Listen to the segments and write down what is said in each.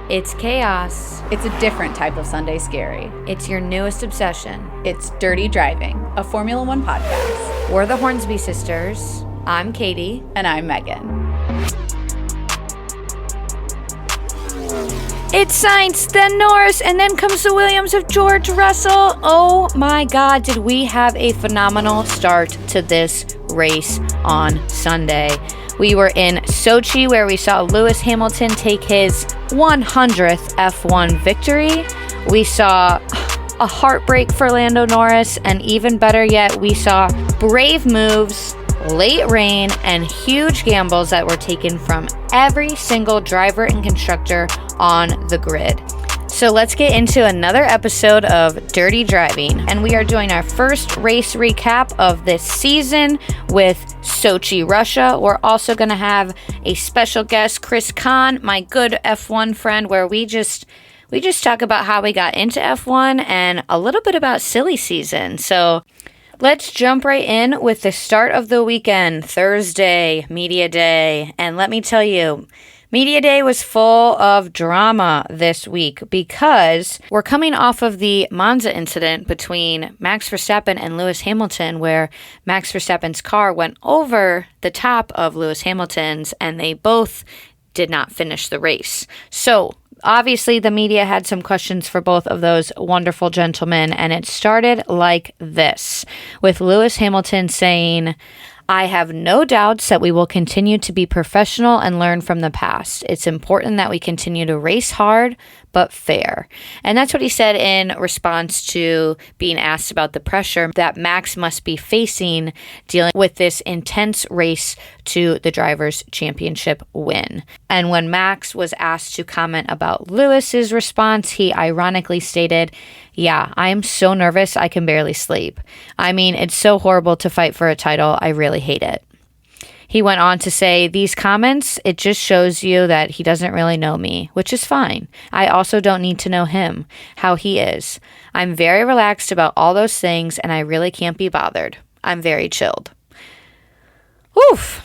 It's chaos. It's a different type of Sunday scary. It's your newest obsession. It's Dirty Driving, a Formula One podcast. We're the Hornsby sisters. I'm Katie. And I'm Megan. It's Sainz, then Norris, and then comes the Williams of George Russell. Oh my God, did we have a phenomenal start to this race on Sunday. We were in Sochi, where we saw Lewis Hamilton take his 100th F1 victory. We saw a heartbreak for Lando Norris, and even better yet, we saw brave moves, late rain, and huge gambles that were taken from every single driver and constructor on the grid. So let's get into another episode of Dirty Driving, and we are doing our first race recap of this season with Sochi, Russia. We're also going to have a special guest, Chris Kahn, my good F1 friend, where we just talk about how we got into F1 and a little bit about silly season. So let's jump right in with the start of the weekend, Thursday, Media Day. And let me tell you, Media Day was full of drama this week because we're coming off of the Monza incident between Max Verstappen and Lewis Hamilton, where Max Verstappen's car went over the top of Lewis Hamilton's and they both did not finish the race. So obviously, the media had some questions for both of those wonderful gentlemen, and it started like this, with Lewis Hamilton saying, "I have no doubts that we will continue to be professional and learn from the past. It's important that we continue to race hard, but fair." And that's what he said in response to being asked about the pressure that Max must be facing dealing with this intense race to the Drivers' Championship win. And when Max was asked to comment about Lewis's response, he ironically stated, "Yeah, I am so nervous I can barely sleep. I mean, it's so horrible to fight for a title. I really hate it." He went on to say, "These comments, it just shows you that he doesn't really know me, which is fine. I also don't need to know him, how he is. I'm very relaxed about all those things, and I really can't be bothered. I'm very chilled." Oof.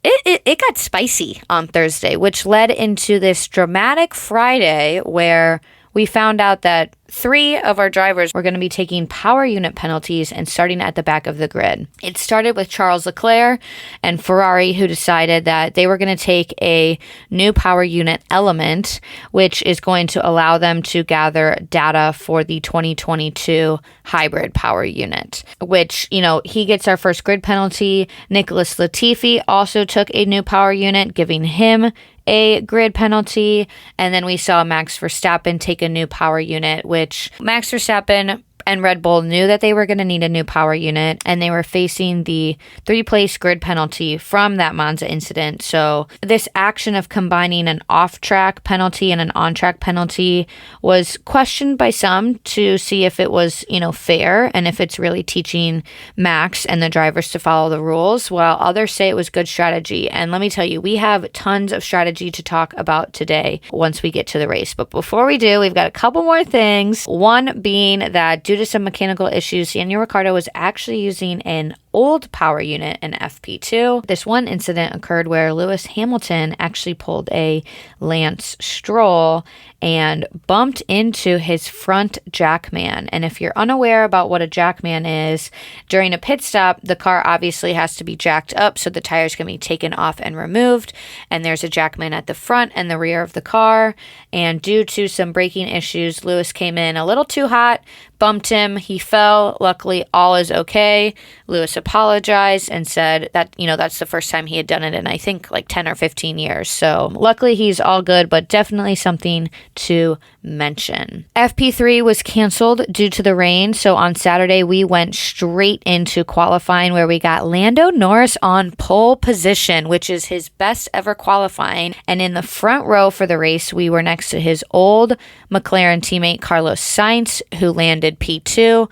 It got spicy on Thursday, which led into this dramatic Friday where we found out that 3 of our drivers were going to be taking power unit penalties and starting at the back of the grid. It started with Charles Leclerc and Ferrari, who decided that they were going to take a new power unit element, which is going to allow them to gather data for the 2022 hybrid power unit, which, he gets our first grid penalty. Nicholas Latifi also took a new power unit, giving him a grid penalty. And then we saw Max Verstappen take a new power unit, which Max Verstappen and Red Bull knew that they were going to need a new power unit, and they were facing the 3-place grid penalty from that Monza incident. So this action of combining an off-track penalty and an on-track penalty was questioned by some to see if it was, fair and if it's really teaching Max and the drivers to follow the rules, while others say it was good strategy. And let me tell you, we have tons of strategy to talk about today once we get to the race. But before we do, we've got a couple more things. One being that due to some mechanical issues, Daniel Ricciardo was actually using an old power unit in FP2. This one incident occurred where Lewis Hamilton actually pulled a Lance Stroll and bumped into his front jackman. And if you're unaware about what a jackman is, during a pit stop, the car obviously has to be jacked up so the tires can be taken off and removed. And there's a jackman at the front and the rear of the car. And due to some braking issues, Lewis came in a little too hot, bumped him, he fell. Luckily, all is okay. Lewis apologized and said that, that's the first time he had done it in, I think, like 10 or 15 years. So luckily he's all good, but definitely something to mention. FP3 was canceled due to the rain. So on Saturday, we went straight into qualifying, where we got Lando Norris on pole position, which is his best ever qualifying. And in the front row for the race, we were next to his old McLaren teammate, Carlos Sainz, who landed P2.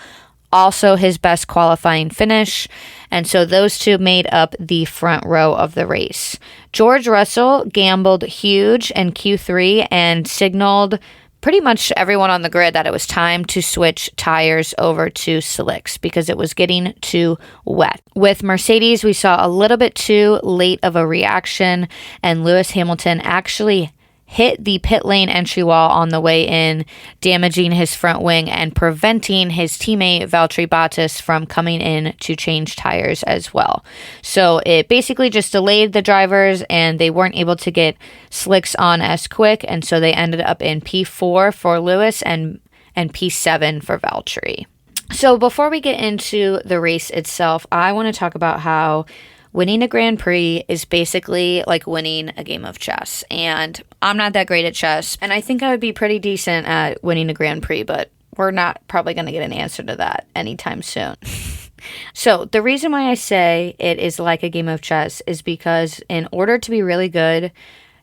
Also his best qualifying finish. And so those two made up the front row of the race. George Russell gambled huge in Q3 and signaled pretty much everyone on the grid that it was time to switch tires over to slicks because it was getting too wet. With Mercedes, we saw a little bit too late of a reaction, and Lewis Hamilton actually hit the pit lane entry wall on the way in, damaging his front wing and preventing his teammate Valtteri Bottas from coming in to change tires as well. So it basically just delayed the drivers and they weren't able to get slicks on as quick, and so they ended up in P4 for Lewis and P7 for Valtteri. So before we get into the race itself, I want to talk about how winning a Grand Prix is basically like winning a game of chess. And I'm not that great at chess, and I think I would be pretty decent at winning a Grand Prix, but we're not probably going to get an answer to that anytime soon. So the reason why I say it is like a game of chess is because in order to be really good,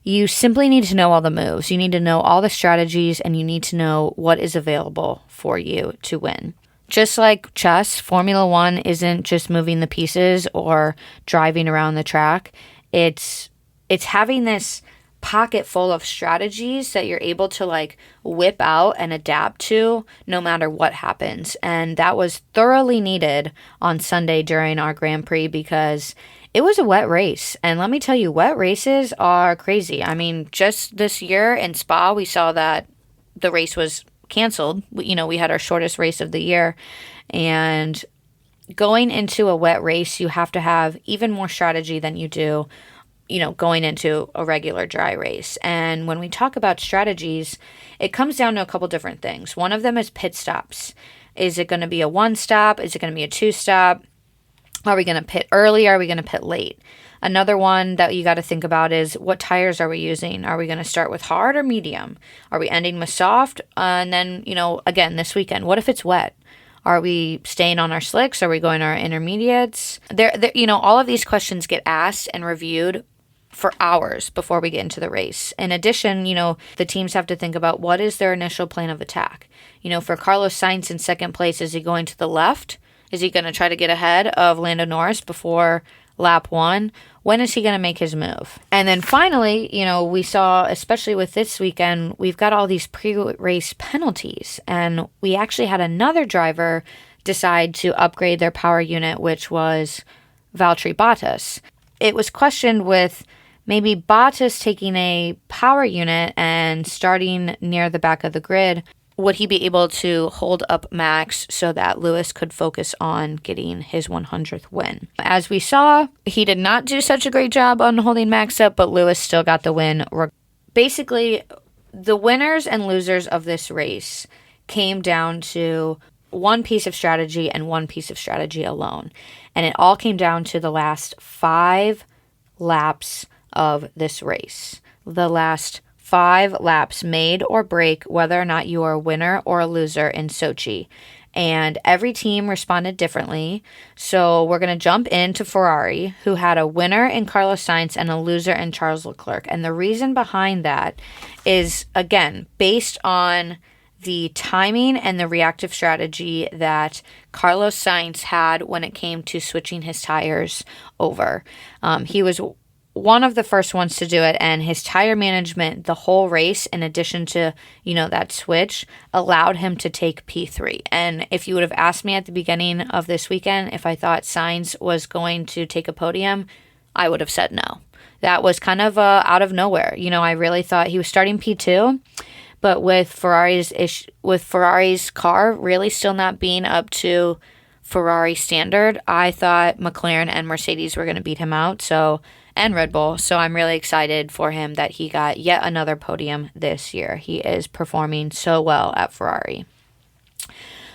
you simply need to know all the moves. You need to know all the strategies, and you need to know what is available for you to win. Just like chess, Formula One isn't just moving the pieces or driving around the track. It's having this pocket full of strategies that you're able to like whip out and adapt to no matter what happens. And that was thoroughly needed on Sunday during our Grand Prix because it was a wet race. And let me tell you, wet races are crazy. I mean, just this year in Spa, we saw that the race was canceled. We had our shortest race of the year, and going into a wet race, you have to have even more strategy than you do, going into a regular dry race. And when we talk about strategies, it comes down to a couple different things. One of them is pit stops. Is it going to be a 1-stop? Is it going to be a 2-stop? Are we going to pit early? Are we going to pit late? Another one that you got to think about is what tires are we using? Are we going to start with hard or medium? Are we ending with soft? And then, again, this weekend, what if it's wet? Are we staying on our slicks? Are we going our intermediates? All of these questions get asked and reviewed for hours before we get into the race. In addition, the teams have to think about what is their initial plan of attack. For Carlos Sainz in second place, is he going to the left? Is he going to try to get ahead of Lando Norris before lap 1? When is he going to make his move? And then finally, we saw, especially with this weekend, we've got all these pre-race penalties. And we actually had another driver decide to upgrade their power unit, which was Valtteri Bottas. It was questioned with maybe Bottas taking a power unit and starting near the back of the grid. Would he be able to hold up Max so that Lewis could focus on getting his 100th win? As we saw, he did not do such a great job on holding Max up, but Lewis still got the win. Basically, the winners and losers of this race came down to one piece of strategy and one piece of strategy alone. And it all came down to the last 5 laps of this race. The last 5 laps made or break whether or not you are a winner or a loser in Sochi. And every team responded differently. So we're going to jump into Ferrari, who had a winner in Carlos Sainz and a loser in Charles Leclerc. And the reason behind that is, again, based on the timing and the reactive strategy that Carlos Sainz had when it came to switching his tires over. He was one of the first ones to do it, and his tire management the whole race, in addition to, that switch, allowed him to take P3. And if you would have asked me at the beginning of this weekend if I thought Sainz was going to take a podium, I would have said no. That was kind of out of nowhere. I really thought he was starting P2, but with Ferrari's car really still not being up to Ferrari standard, I thought McLaren and Mercedes were going to beat him out. And Red Bull. So I'm really excited for him that he got yet another podium this year. He is performing so well at Ferrari.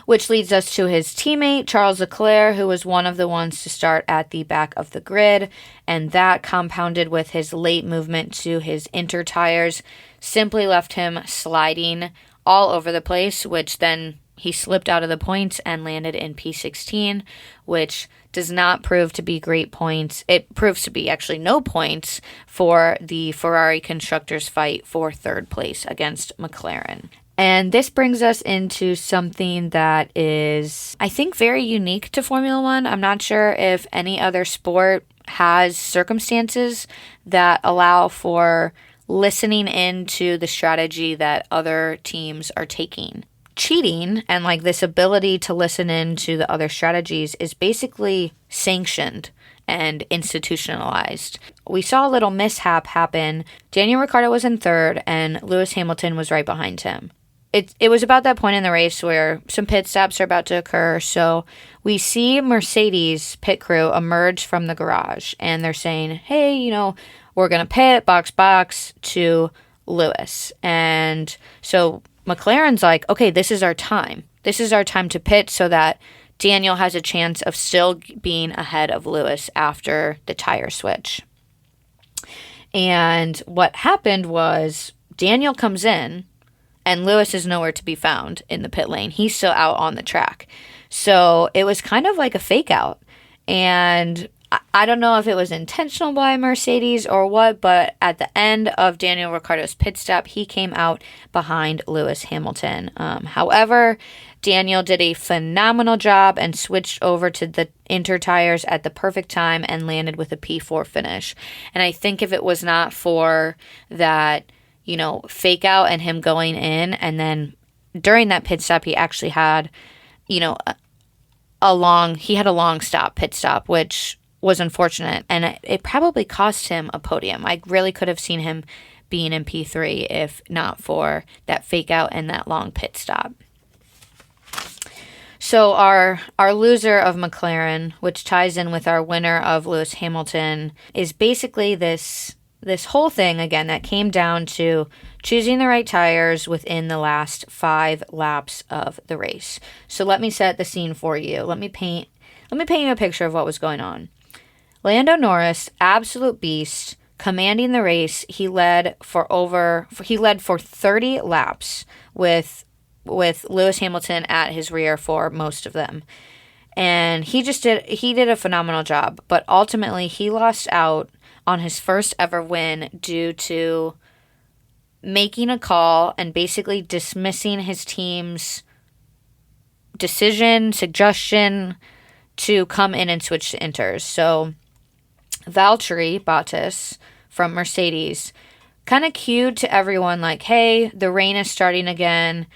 Which leads us to his teammate, Charles Leclerc, who was one of the ones to start at the back of the grid. And that, compounded with his late movement to his inter tires, simply left him sliding all over the place, which then he slipped out of the points and landed in P16, which does not prove to be great points. It proves to be actually no points for the Ferrari constructors fight for third place against McLaren. And this brings us into something that is, I think, very unique to Formula One. I'm not sure if any other sport has circumstances that allow for listening into the strategy that other teams are taking. Cheating and this ability to listen in to the other strategies is basically sanctioned and institutionalized. We saw a little mishap happen. Daniel Ricciardo was in third and Lewis Hamilton was right behind him. It was about that point in the race where some pit stops are about to occur. So we see Mercedes pit crew emerge from the garage and they're saying, hey, we're going to pit box to Lewis. And so McLaren's like, okay, this is our time. This is our time to pit so that Daniel has a chance of still being ahead of Lewis after the tire switch. And what happened was Daniel comes in and Lewis is nowhere to be found in the pit lane. He's still out on the track. So it was kind of like a fake out. And I don't know if it was intentional by Mercedes or what, but at the end of Daniel Ricciardo's pit stop, he came out behind Lewis Hamilton. However, Daniel did a phenomenal job and switched over to the inter tires at the perfect time and landed with a P4 finish. And I think if it was not for that, fake out and him going in, and then during that pit stop, he actually had, a long stop pit stop, which was unfortunate, and it probably cost him a podium. I really could have seen him being in P3 if not for that fake out and that long pit stop. So our loser of McLaren, which ties in with our winner of Lewis Hamilton, is basically this whole thing again that came down to choosing the right tires within the last 5 laps of the race. So let me set the scene for you. Let me paint you a picture of what was going on. Lando Norris, absolute beast, commanding the race. He led for 30 laps with Lewis Hamilton at his rear for most of them. And he did a phenomenal job, but ultimately he lost out on his first ever win due to making a call and basically dismissing his team's suggestion to come in and switch to inters. So Valtteri Bottas from Mercedes kind of cued to everyone like, hey, the rain is starting again.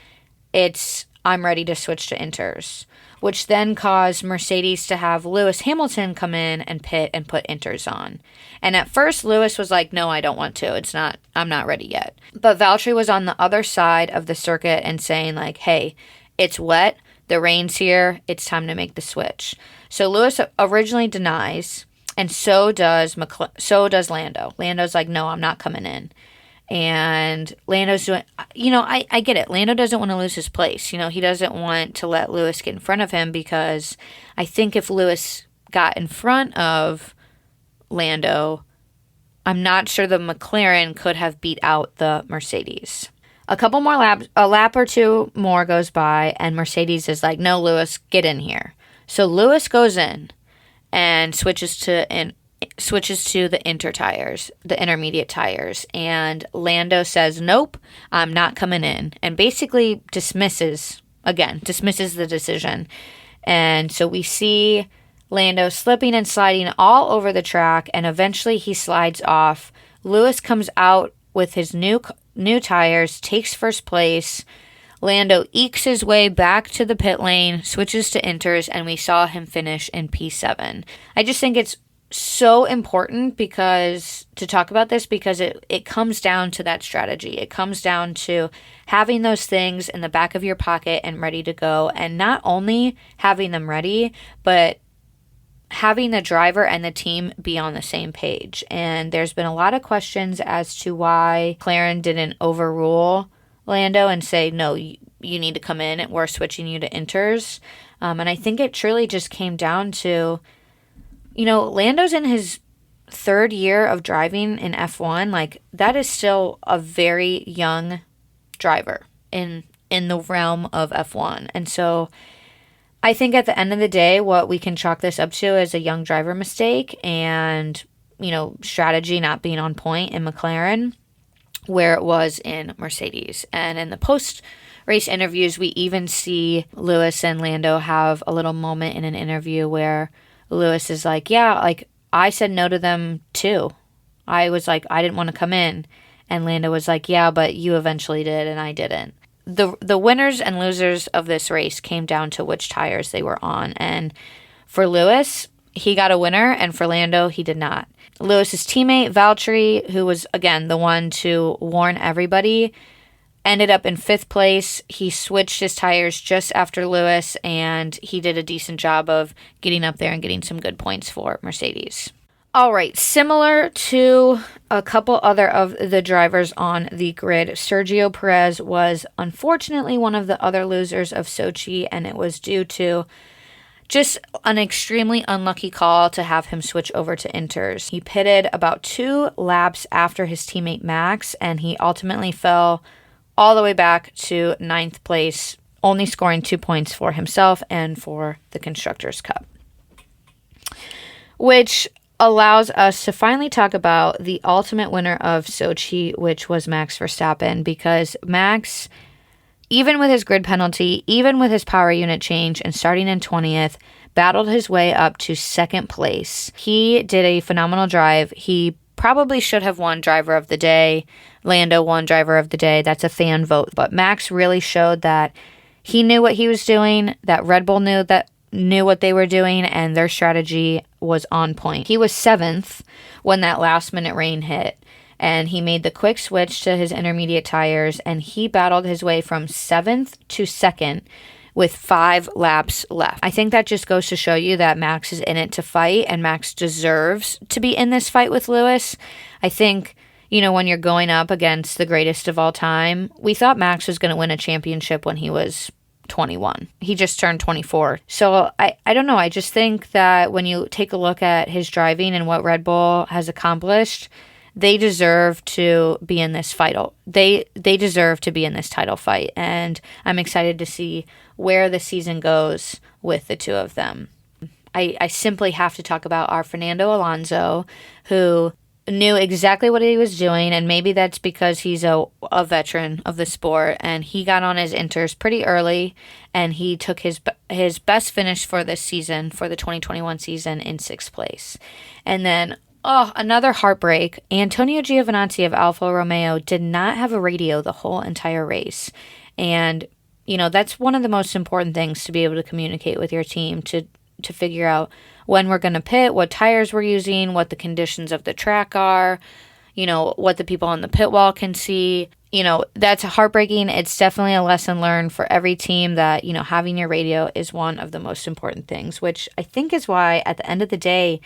I'm ready to switch to inters, which then caused Mercedes to have Lewis Hamilton come in and pit and put inters on. And at first, Lewis was like, no, I don't want to. I'm not ready yet. But Valtteri was on the other side of the circuit and saying like, hey, it's wet. The rain's here. It's time to make the switch. So Lewis originally denies, and so does Lando. Lando's like, no, I'm not coming in. And Lando's doing, I get it. Lando doesn't want to lose his place. He doesn't want to let Lewis get in front of him because I think if Lewis got in front of Lando, I'm not sure the McLaren could have beat out the Mercedes. A lap or two more goes by, and Mercedes is like, no, Lewis, get in here. So Lewis goes in and switches to the inter tires, the intermediate tires, and Lando says, nope, I'm not coming in, and basically dismisses the decision. And so we see Lando slipping and sliding all over the track, and eventually he slides off. Lewis comes out with his new tires, takes first place. Lando ekes his way back to the pit lane, switches to inters, and we saw him finish in P7. I just think it's so important to talk about this because it comes down to that strategy. It comes down to having those things in the back of your pocket and ready to go, and not only having them ready, but having the driver and the team be on the same page. And there's been a lot of questions as to why McLaren didn't overrule Lando and say, no, you need to come in, we're switching you to inters. And I think it truly just came down to, Lando's in his 3rd year of driving in F1. Like, that is still a very young driver in the realm of F1. And so I think at the end of the day, what we can chalk this up to is a young driver mistake and, strategy not being on point in McLaren where it was in Mercedes. And in the post-race interviews, we even see Lewis and Lando have a little moment in an interview where Lewis is like, yeah, like, I said no to them too. I was like, I didn't want to come in. And Lando was like, yeah, but you eventually did and I didn't. The winners and losers of this race came down to which tires they were on. And for Lewis, he got a winner, and for Lando, he did not. Lewis's teammate, Valtteri, who was, again, the one to warn everybody, ended up in 5th place. He switched his tires just after Lewis, and he did a decent job of getting up there and getting some good points for Mercedes. All right, similar to a couple other of the drivers on the grid, Sergio Perez was unfortunately one of the other losers of Sochi, and it was due to just an extremely unlucky call to have him switch over to Inters. He pitted about 2 laps after his teammate Max, and he ultimately fell all the way back to 9th place, only scoring 2 points for himself and for the Constructors' Cup. Which allows us to finally talk about the ultimate winner of Sochi, which was Max Verstappen, because Max, even with his grid penalty, even with his power unit change and starting in 20th, battled his way up to 2nd place. He did a phenomenal drive. He probably should have won Driver of the Day. Lando won Driver of the Day. That's a fan vote. But Max really showed that he knew what he was doing, that Red Bull knew what they were doing, and their strategy was on point. He was 7th when that last-minute rain hit, and he made the quick switch to his intermediate tires, and he battled his way from 7th to 2nd with 5 laps left. I think that just goes to show you that Max is in it to fight, and Max deserves to be in this fight with Lewis. I think, when you're going up against the greatest of all time, we thought Max was going to win a championship when he was 21. He just turned 24. So I don't know. I just think that when you take a look at his driving and what Red Bull has accomplished, they deserve to be in this fight. They deserve to be in this title fight. And I'm excited to see where the season goes with the two of them. I simply have to talk about our Fernando Alonso, who knew exactly what he was doing, and maybe that's because he's a veteran of the sport, and he got on his Inters pretty early, and he took his best finish for this season, for the 2021 season, in 6th place. And then, another heartbreak, Antonio Giovinazzi of Alfa Romeo did not have a radio the whole entire race, and that's one of the most important things, to be able to communicate with your team, to figure out when we're going to pit, what tires we're using, what the conditions of the track are, what the people on the pit wall can see. That's heartbreaking. It's definitely a lesson learned for every team that, having your radio is one of the most important things, which I think is why at the end of the day,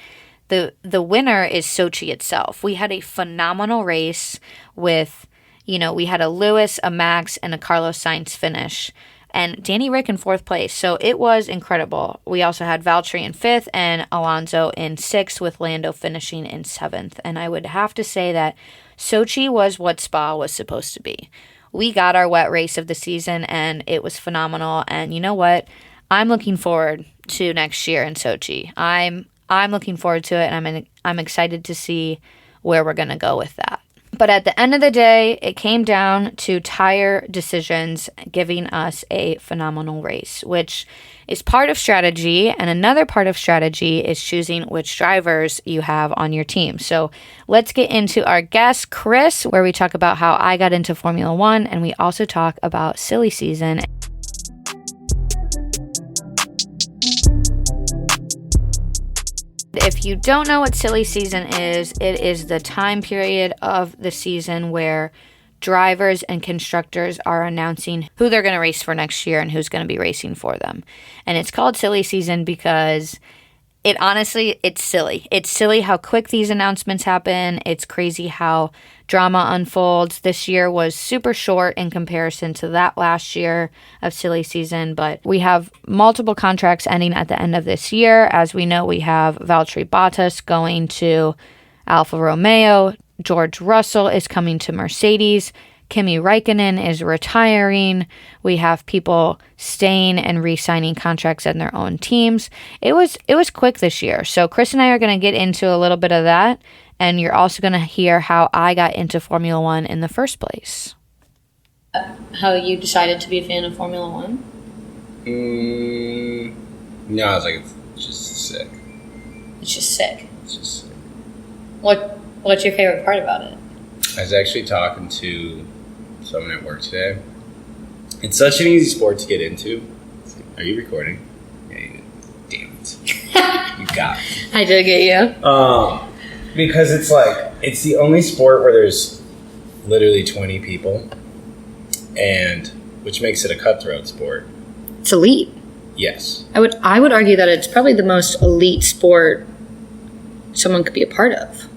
the winner is Sochi itself. We had a phenomenal race with, we had a Lewis, a Max, and a Carlos Sainz finish, and Danny Rick in 4th place. So it was incredible. We also had Valtteri in 5th and Alonso in 6th, with Lando finishing in 7th. And I would have to say that Sochi was what Spa was supposed to be. We got our wet race of the season, and it was phenomenal. And you know what? I'm looking forward to next year in Sochi. I'm looking forward to it, and I'm excited to see where we're going to go with that. But at the end of the day, it came down to tire decisions, giving us a phenomenal race, which is part of strategy. And another part of strategy is choosing which drivers you have on your team. So let's get into our guest, Chris, where we talk about how I got into Formula One, and we also talk about silly season. If you don't know what silly season is, it is the time period of the season where drivers and constructors are announcing who they're going to race for next year and who's going to be racing for them. And it's called silly season because it's silly. It's silly how quick these announcements happen. It's crazy how drama unfolds. This year was super short in comparison to that last year of silly season, but we have multiple contracts ending at the end of this year. As we know, we have Valtteri Bottas going to Alfa Romeo. George Russell is coming to Mercedes. Kimi Räikkönen is retiring. We have people staying and re-signing contracts in their own teams. It was quick this year. So Chris and I are going to get into a little bit of that, and you're also going to hear how I got into Formula One in the first place. How you decided to be a fan of Formula One? No, I was like, it's just sick. It's just sick. It's just sick. What's your favorite part about it? I was actually talking to someone at work today. It's such an easy sport to get into. Are you recording? Yeah, you did. Damn it. You got me. I did get you. Because it's like, it's the only sport where there's literally 20 people, and which makes it a cutthroat sport. It's elite. Yes. I would argue that it's probably the most elite sport someone could be a part of.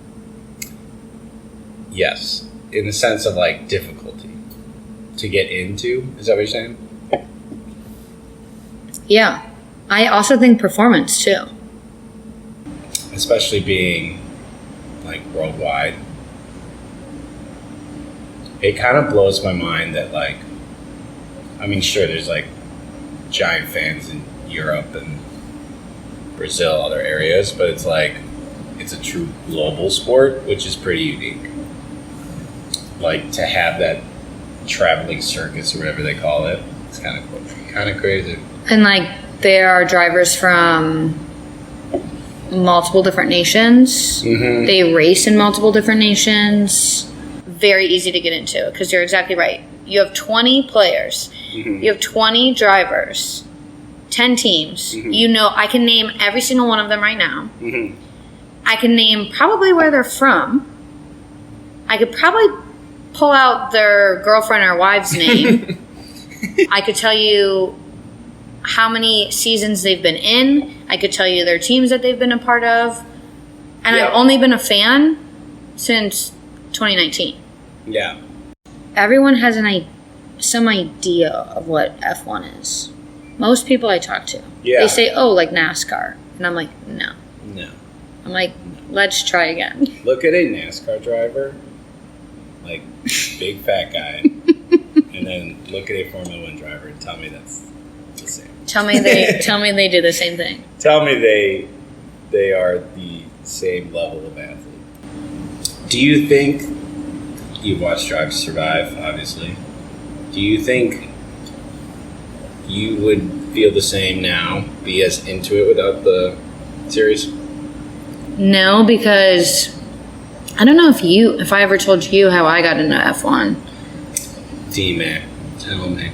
Yes. In the sense of like difficulty to get into. Is that what you're saying? Yeah. I also think performance too. Especially being like worldwide. It kind of blows my mind that like, I mean, sure, there's like giant fans in Europe and Brazil, other areas, but it's like, it's a true global sport, which is pretty unique. Like to have that traveling circus or whatever they call it, it's kind of cool, kind of crazy. And like there are drivers from multiple different nations. Mm-hmm. They race in multiple different nations. Very easy to get into because you're exactly right. You have 20 players. Mm-hmm. You have 20 drivers. 10 teams. Mm-hmm. You know, I can name every single one of them right now. Mm-hmm. I can name probably where they're from. I could probably pull out their girlfriend or wife's name. I could tell you how many seasons they've been in. I could tell you their teams that they've been a part of. And Yeah. I've only been a fan since 2019. Yeah. Everyone has some idea of what F1 is. Most people I talk to. Yeah. They say, oh, like NASCAR. And I'm like, no. No. I'm like, let's try again. Look at a NASCAR driver, like big fat guy, and then look at a Formula One driver and tell me that's the same. Tell me they do the same thing. Tell me they are the same level of athlete. Do you think you've watched Drive to Survive, obviously? Do you think you would feel the same now, be as into it without the series? No, because I don't know if I ever told you how I got into F1. D-Man, tell me.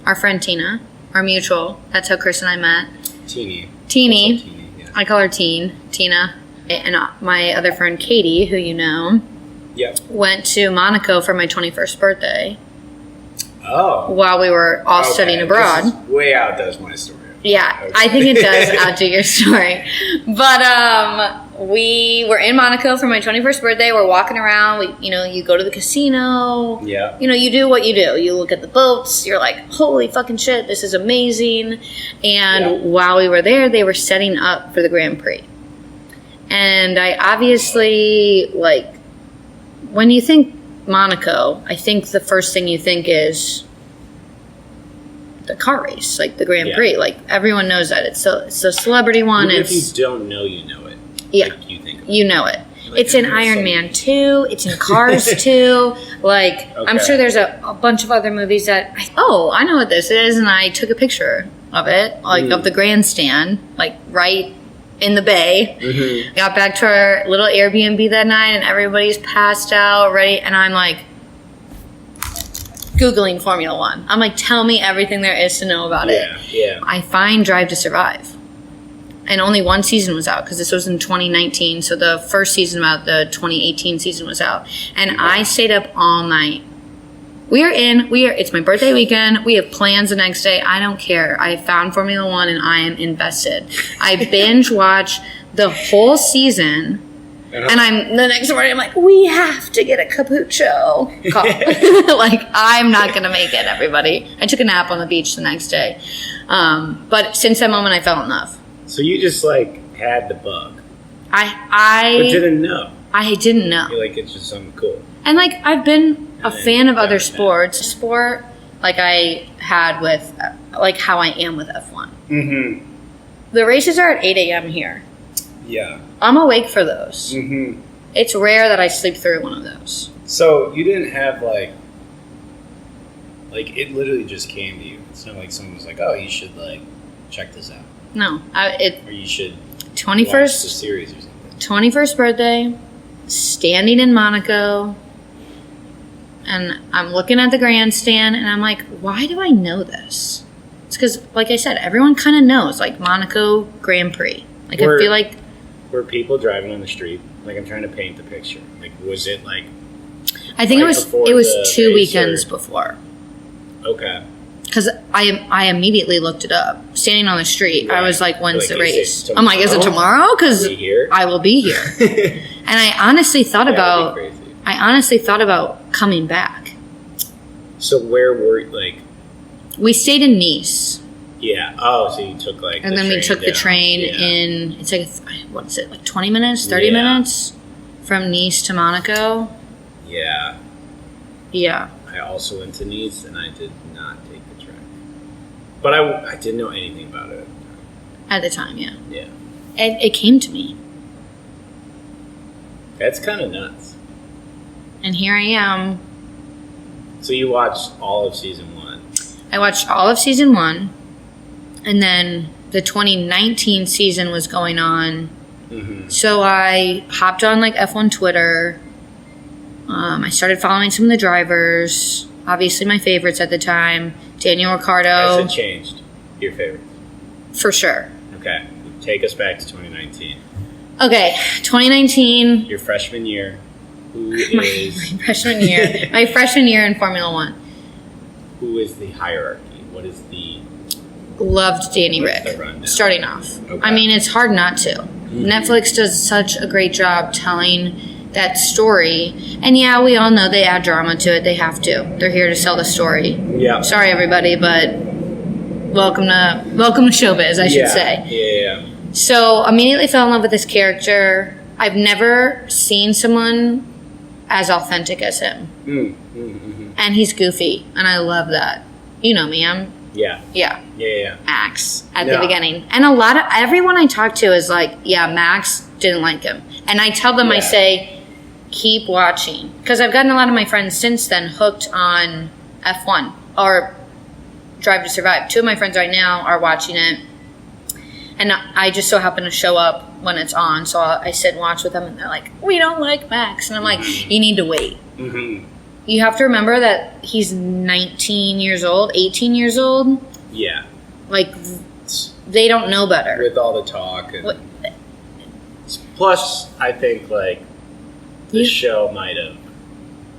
Our friend Tina, our mutual, that's how Chris and I met. Teeny. Teeny. Also Teeny, yeah. I call her Tina. And my other friend Katie, who you know, Yep. went to Monaco for my 21st birthday Oh. while we were all Okay. studying abroad. This is way outdoes my story. Yeah, Okay. I think it does outdo your story. But we were in Monaco for my 21st birthday. We're walking around. You go to the casino. Yeah. You do what you do. You look at the boats. You're like, holy fucking shit, this is amazing. And Yeah. while we were there, they were setting up for the Grand Prix. And I obviously, like, when you think Monaco, I think the first thing you think is the car race, like the Grand Yeah. Prix. Like, everyone knows that. It's a celebrity one. Even if you It's, don't know, you know it. yeah, Like, you think of it. you know it. Like, It's in it's Iron so- Man 2. It's in Cars 2. Like, I'm Okay. sure there's a bunch of other movies that, I know what this is. And I took a picture of it, like, of the grandstand, like, right in the bay. Mm-hmm. Got back to our little Airbnb that night, and everybody's passed out, ready. And I'm like, Googling Formula One. I'm like, tell me everything there is to know about it. Yeah. I find Drive to Survive. And only one season was out because this was in 2019. So the first season about the 2018 season was out. And I stayed up all night. It's my birthday weekend. We have plans the next day. I don't care. I found Formula One and I am invested. I binge watch the whole season. And the next morning, I'm like, we have to get a cappuccino. Like, I'm not going to make it, everybody. I took a nap on the beach the next day. But since that moment, I fell in love. So you just like had the bug, I but didn't know. I didn't know. You're like, it's just something cool. And like, I've been a then fan of you other got it. sports. Sport, like I had with, like how I am with F1. Mm-hmm. The races are at 8 a.m. here. Yeah. I'm awake for those. Mm-hmm. It's rare that I sleep through one of those. So you didn't have like it literally just came to you. It's not like someone was like, oh, you should like check this out, No, or you should watch the 21st series or something. 21st birthday, standing in Monaco, and I'm looking at the grandstand, and I'm like, why do I know this? It's because, like I said, everyone kind of knows, like, Monaco Grand Prix. Like, I feel like... Were people driving on the street? Like, I'm trying to paint the picture. Like, was it like... I think it was 2 weekends before. Okay. Because I immediately looked it up. Standing on the street, right. I was like, when's the race? I'm like, is it tomorrow? Because I will be here. And I honestly thought about coming back. So where were you, like... We stayed in Nice. Yeah. Oh, so you took like... And then we took the train in... It's like, what is it? Like 20 minutes? 30 minutes? From Nice to Monaco? Yeah. Yeah. I also went to Nice, and I did not take the train. But I didn't know anything about it at the time. Yeah. Yeah. And it came to me. That's kind of nuts. And here I am. So you watched all of season 1? I watched all of season 1, and then the 2019 season was going on. Mm-hmm. So I hopped on like F1 Twitter. I started following some of the drivers. Obviously, my favorites at the time, Daniel Ricciardo. Has it changed? Your favorites? For sure. Okay, take us back to 2019. Okay, 2019. Your freshman year. Who is my freshman year? My freshman year in Formula One. Who is the hierarchy? What is the... Loved Danny Rick, starting off. Okay. I mean, it's hard not to. Mm-hmm. Netflix does such a great job telling that story. And yeah, we all know they add drama to it. They have to. They're here to sell the story. Yeah. Sorry, everybody, but welcome to showbiz, I should say. Yeah. So, immediately fell in love with this character. I've never seen someone as authentic as him. Mm-hmm. And he's goofy, and I love that. You know me, I'm... Yeah. Max at the beginning. And everyone I talk to is like, yeah, Max didn't like him. And I tell them, I say, keep watching. Because I've gotten a lot of my friends since then hooked on F1 or Drive to Survive. 2 of my friends right now are watching it. And I just so happen to show up when it's on. So I sit and watch with them, and they're like, we don't like Max. And I'm like, you need to wait. Mm-hmm. You have to remember that he's 19 years old, 18 years old. Yeah. Like, they don't know better. With all the talk. And plus, I think, like, the show might have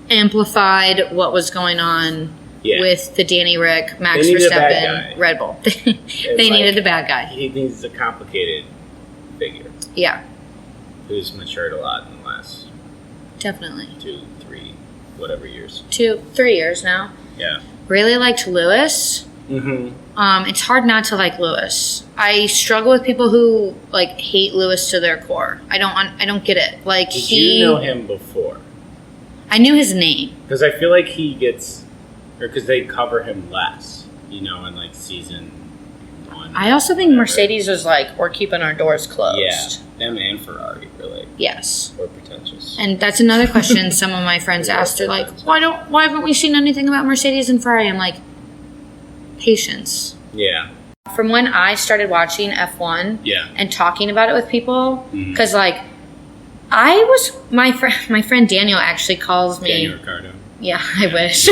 amplified what was going on with the Danny Rick, Max Verstappen, Red Bull. They needed a bad guy. He needs a complicated figure. Yeah. Who's matured a lot in the last... Definitely. 2, 3, whatever years. 2, 3 years now. Yeah. Really liked Lewis. Mm-hmm. It's hard not to like Lewis. I struggle with people who like hate Lewis to their core. I don't get it. Like, did you know him before? I knew his name because I feel like he gets, or because they cover him less, in like season 1. I also think Mercedes was like, we're keeping our doors closed. Yeah, them and Ferrari really. Yes. Or pretentious. And that's another question some of my friends asked. They're like, why haven't we seen anything about Mercedes and Ferrari? I'm like, patience. Yeah. From when I started watching F1 and talking about it with people, because like my friend Daniel actually calls me. Daniel Ricciardo. Yeah, I wish.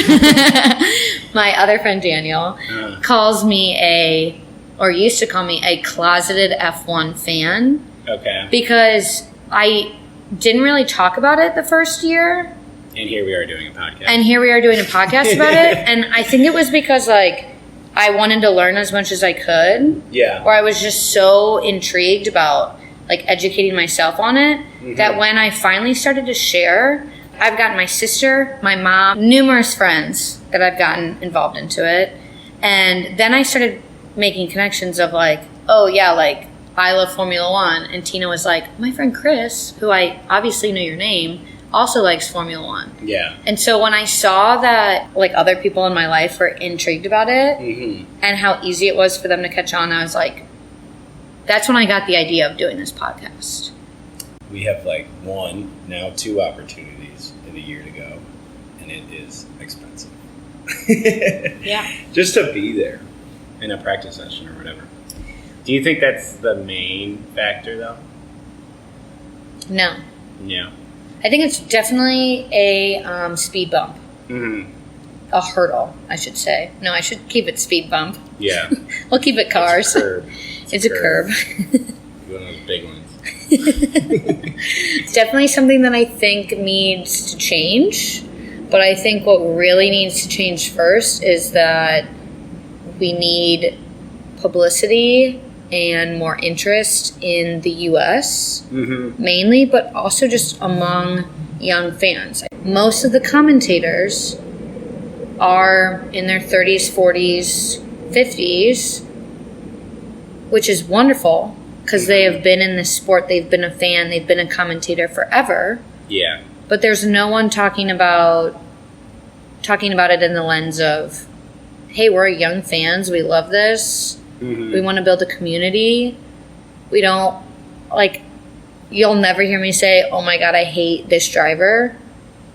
My other friend Daniel calls me used to call me a closeted F1 fan. Okay. Because I didn't really talk about it the first year. And here we are doing a podcast. About it. And I think it was because like I wanted to learn as much as I could. Yeah. Or I was just so intrigued about like educating myself on it that when I finally started to share, I've gotten my sister, my mom, numerous friends that I've gotten involved into it. And then I started making connections of like, oh yeah, like I love Formula One. And Tina was like, my friend Chris, who I obviously know your name, also likes Formula One. Yeah. And so when I saw that like other people in my life were intrigued about it and how easy it was for them to catch on, I was like, that's when I got the idea of doing this podcast. We have like 1, now 2 opportunities in a year to go, and it is expensive. Yeah. Just to be there in a practice session or whatever. Do you think that's the main factor though? No. Yeah. I think it's definitely a speed bump. Mm-hmm. A hurdle, I should say. No, I should keep it speed bump. Yeah. We'll keep it cars. It's a curb. It's a curb. One of those It's definitely something that I think needs to change. But I think what really needs to change first is that we need publicity and more interest in the U.S. Mainly, but also just among young fans. Most of the commentators are in their 30s, 40s, 50s, which is wonderful because they have been in this sport, they've been a fan, they've been a commentator forever. Yeah. But there's no one talking about it in the lens of, hey, we're young fans, we love this, we want to build a community. We don't, like, you'll never hear me say, oh my God, I hate this driver.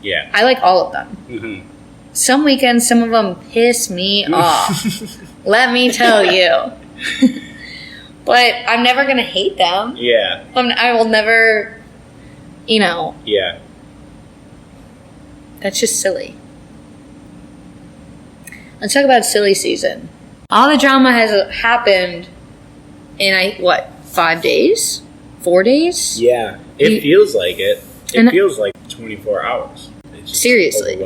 Yeah. I like all of them. Some weekends, some of them piss me off. Let me tell you. But I'm never going to hate them. Yeah. I will never, Yeah. That's just silly. Let's talk about silly season. All the drama has happened in, 5 days? 4 days? Yeah. It feels like it. It feels like 24 hours. It's just seriously.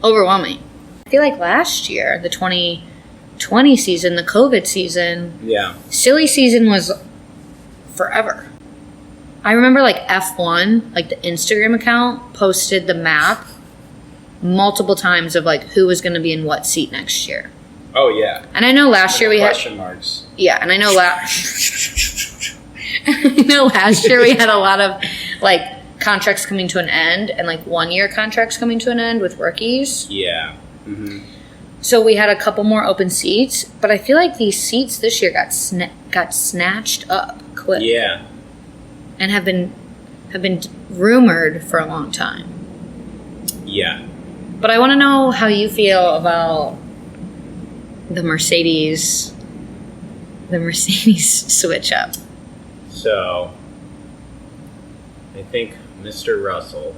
Overwhelming. I feel like last year, the 2020 season, the COVID season, silly season was forever. I remember F1, the Instagram account, posted the map multiple times of who was going to be in what seat next year. Oh yeah. And I know last year we had question marks. Yeah, and I know last year we had a lot of contracts coming to an end and 1 year contracts coming to an end with rookies. Yeah. So we had a couple more open seats, but I feel like these seats this year got snatched up quick. Yeah. And have been rumored for a long time. Yeah. But I want to know how you feel about the Mercedes switch up. So, I think Mr. Russell,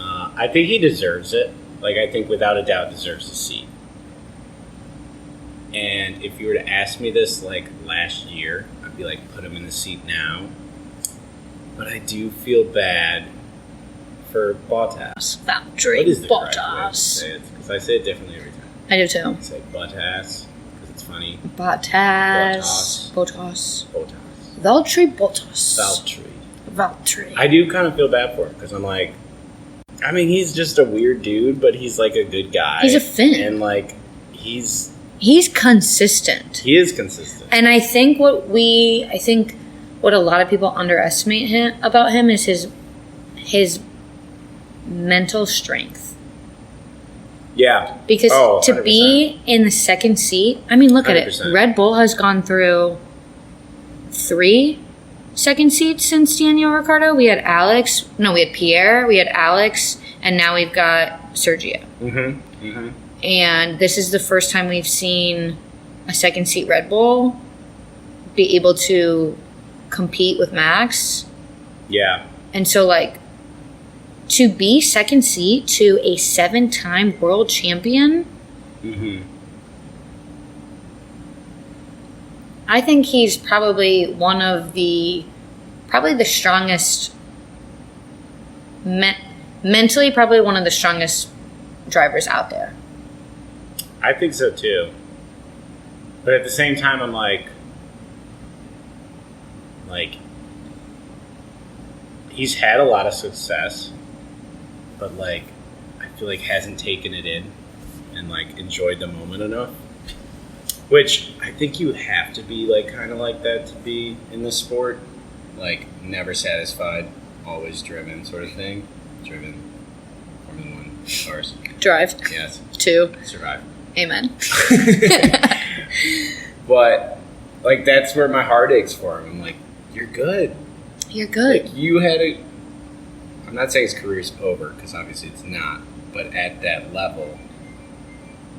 I think he deserves it. I think without a doubt deserves the seat. And if you were to ask me this last year, I'd be put him in the seat now. But I do feel bad for Bottas. Valtteri What is the correct way to Bottas. say it? Because I say it differently every time. I do too. I say Bottas because it's funny. Bottas. Valtteri Bottas. Valtteri. I do kind of feel bad for him because I'm he's just a weird dude, but he's a good guy. He's a Finn. And he's consistent. He is consistent. And I think what a lot of people underestimate about him is his mental strength. Yeah. Because to 100%. be in the second seat, look at it. 100%. Red Bull has gone through 3 second seats since Daniel Ricciardo. We had Pierre, we had Alex, and now we've got Sergio. And this is the first time we've seen a second seat Red Bull be able to compete with Max. Yeah. And so to be second seat to a 7-time world champion, I think he's probably one of the strongest, mentally probably one of the strongest drivers out there. I think so too. But at the same time, I'm he's had a lot of success, but I feel hasn't taken it in and enjoyed the moment enough. Which I think you have to be kind of like that to be in this sport. Never satisfied, always driven sort of thing. Driven. Formula 1 cars. Drive. Yes. 2. Survive. Amen. But that's where my heart aches for him. I'm you're good. You're good. You had I'm not saying his career's over, because obviously it's not. But at that level,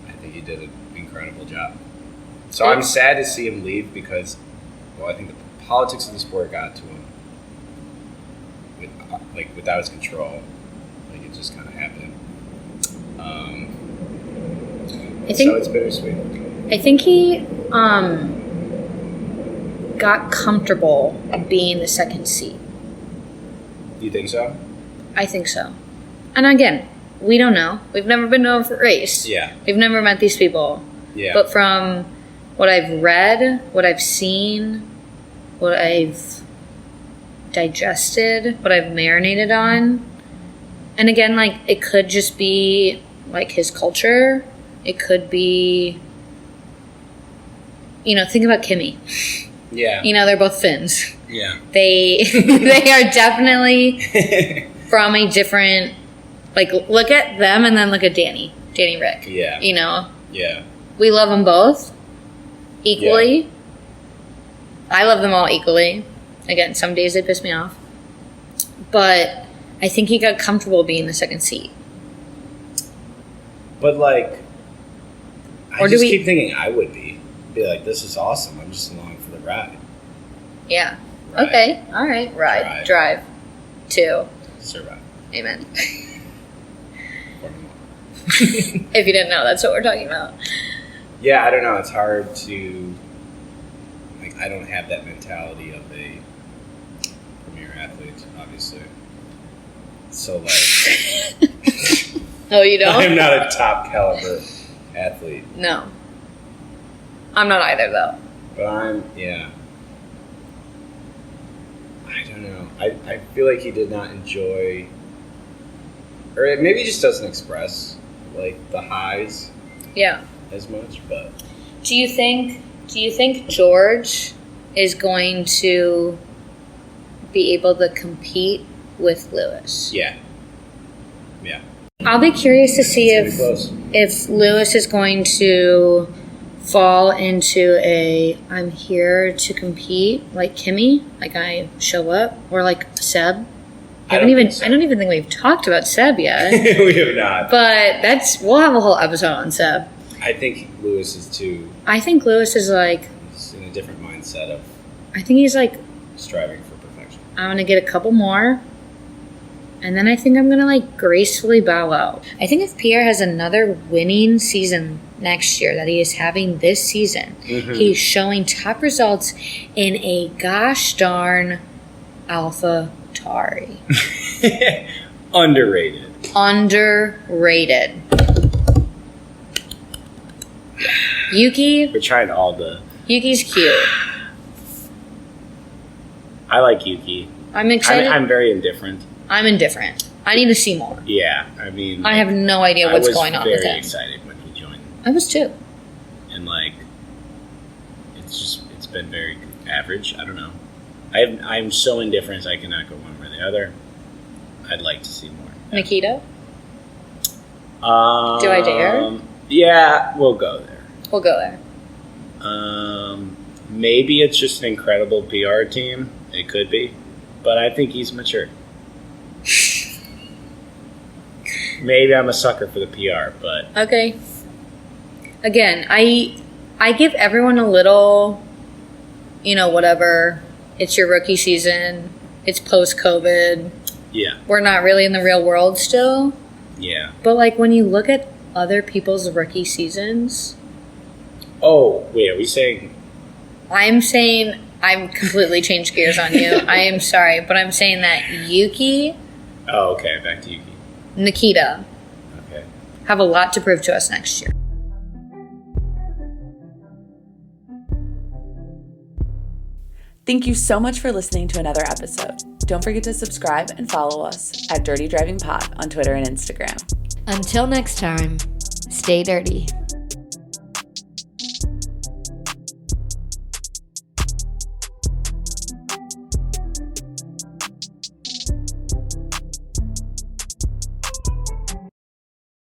I think he did an incredible job. So I'm sad to see him leave because, I think the politics of the sport got to him. Without his control. It just kind of happened. So it's bittersweet. I think he got comfortable being the second seat. You think so? I think so. And again, we don't know. We've never been to a race. Yeah. We've never met these people. Yeah. But from what I've read, what I've seen, what I've digested, what I've marinated on, and again, like, it could just be, like, his culture. It could be, think about Kimmy. Yeah. They're both Finns. Yeah. They are definitely from a different, like, look at them and then look at Danny Rick. Yeah. Yeah. We love them both equally. Yeah. I love them all equally. Again, some days they piss me off. But I think he got comfortable being the second seat. But, like, I just keep thinking I would be like, this is awesome. I'm just along for the ride. Yeah. Ride. Okay. All right. Ride. Drive. 2. Survive. Amen. If you didn't know, that's what we're talking about. Yeah, I don't know. It's hard to... Like, I don't have that mentality of a premier athlete, obviously. So, like... Oh, you don't? I'm not a top caliber athlete. No. I'm not either, though. But yeah. I don't know. I feel like he did not enjoy... Or maybe he just doesn't express, like, the highs. Yeah. As much, but... Do you think George is going to be able to compete with Lewis? Yeah. Yeah. I'll be curious to see if Lewis is going to fall into a I'm here to compete like Kimmy, like I show up, or like Seb. I don't even think we've talked about Seb yet. We have not. But we'll have a whole episode on Seb. I think Lewis is too... I think Lewis is like... He's in a different mindset of... I think he's like... Striving for perfection. I'm going to get a couple more. And then I think I'm going to, like, gracefully bow out. I think if Pierre has another winning season next year that he is having this season, he's showing top results in a gosh darn Alpha Tauri. Underrated. Yuki. We're trying all the... Yuki's cute. I like Yuki. I'm excited. I'm very indifferent. I'm indifferent. I need to see more. Yeah, I mean... I have no idea what's going on with him. I was very excited when he joined. I was too. And, like, it's been very average. I don't know. I'm so indifferent I cannot go one way or the other. I'd like to see more. Nikita? Do I dare? Yeah, we'll go there. We'll go there. Maybe it's just an incredible PR team. It could be. But I think he's mature. Maybe I'm a sucker for the PR, but... Okay. Again, I give everyone a little, whatever. It's your rookie season. It's post-COVID. Yeah. We're not really in the real world still. Yeah. But, like, when you look at other people's rookie seasons... Oh, wait, are we saying... I'm saying... I'm completely changed gears on you. I am sorry, but I'm saying that Yuki... Oh, okay, back to Yuki. Nikita. Okay. Have a lot to prove to us next year. Thank you so much for listening to another episode. Don't forget to subscribe and follow us at Dirty Driving Pod on Twitter and Instagram. Until next time, stay dirty.